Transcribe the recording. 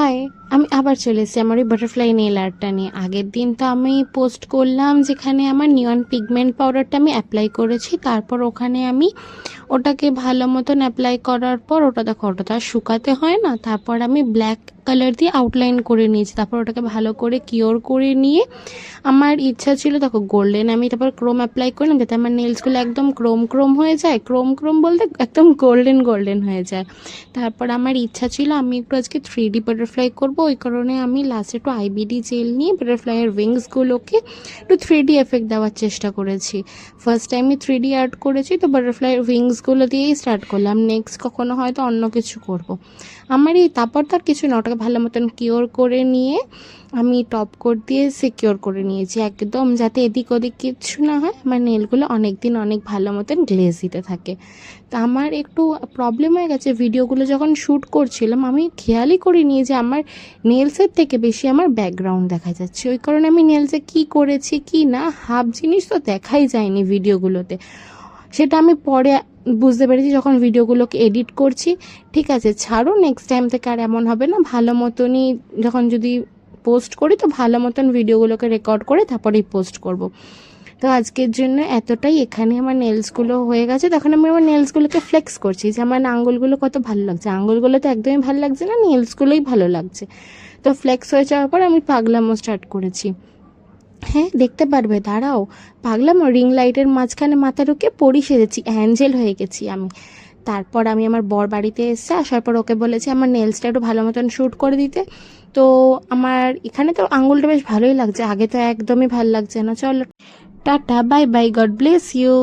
High, আমি আবার চলে এসেছি আমার ওই বাটারফ্লাই নেল আর্টটা নিয়ে। আগের দিন তো আমি পোস্ট করলাম যেখানে আমার নিয়ন পিগমেন্ট পাউডারটা আমি অ্যাপ্লাই করেছি, তারপর ওখানে আমি ওটাকে ভালো মতন অ্যাপ্লাই করার পর ওটা দেখো, ওটা তো আর শুকাতে হয় না, তারপর আমি ব্ল্যাক কালার দিয়ে আউটলাইন করে নিয়েছি। তারপর ওটাকে ভালো করে কিওর করে নিয়ে আমার ইচ্ছা ছিল দেখো গোল্ডেন, আমি তারপর ক্রোম অ্যাপ্লাই করলাম যাতে আমার নেলসগুলো একদম ক্রোম ক্রোম হয়ে যায়, ক্রোম ক্রোম বলতে একদম গোল্ডেন গোল্ডেন হয়ে যায়। তারপর আমার ইচ্ছা ছিল আমি একটু আজকে 3D বাটারফ্লাই করবো, ওই কারণে আমি লাস্টে একটু আইবিডি জেল নিয়ে বাটারফ্লাইয়ের উইংসগুলোকে একটু 3D এফেক্ট দেওয়ার চেষ্টা করেছি। ফার্স্ট টাইম আমি 3D আর্ট করেছি, তো বাটারফ্লাইয়ের উইংসগুলো দিয়েই স্টার্ট করলাম। নেক্সট কখনো হয়তো অন্য কিছু করব। আমার এই তারপর তার কিছু না, ওটাকে ভালো মতন কিওর করে নিয়ে আমি টপ কোট দিয়ে সিকিওর করে নিয়েছি একদম, যাতে এদিক ওদিক কিচ্ছু না হয়, আমার নেলগুলো অনেক দিন অনেক ভালো মতন গ্লেজ দিতে থাকে। তা আমার একটু প্রবলেম হয়ে গেছে, ভিডিওগুলো যখন শ্যুট করছিলাম আমি খেয়ালই করিনি যে আমার নেলসের থেকে বেশি আমার ব্যাকগ্রাউন্ড দেখা যাচ্ছে। ওই কারণে আমি নেলসে কী করেছি কি না হাফ জিনিস তো দেখাই যায়নি ভিডিওগুলোতে, সেটা আমি পরে বুঝতে পেরেছি যখন ভিডিওগুলোকে এডিট করছি। ঠিক আছে ছাড়ো, নেক্সট টাইম থেকে আর এমন হবে না, ভালো মতনই যখন যদি পোস্ট করি তো ভালো মতন ভিডিওগুলোকে রেকর্ড করে তারপরেই পোস্ট করব। তো আজকের জন্য এতটাই। এখানে আমার নেলসগুলো হয়ে গেছে, তখন আমি আমার নেলসগুলোকে ফ্লেক্স করছি যে আমার আঙুলগুলো কত ভালো লাগছে। আঙুলগুলো তো একদমই ভালো লাগছে না, নেলসগুলোই ভালো লাগছে। তো ফ্লেক্স হয়ে যাওয়ার পর আমি পাগলামো স্টার্ট করেছি। হ্যাঁ দেখতে পারবে, দাঁড়াও, পাগলামো রিং লাইটের মাঝখানে মাথা ঢুকে পরি সেজেছি, অ্যাঞ্জেল হয়ে গেছি আমি। তারপর আমি আমার বর বাড়িতে এসে আসার পর ওকে বলেছি আমার নেলসটা একটু ভালো মতন শ্যুট করে দিতে। তো আমার এখানে তো আঙুলটা বেশ ভালোই লাগছে, আগে তো একদমই ভালো লাগছে না। চলো tata, bye bye, God bless you.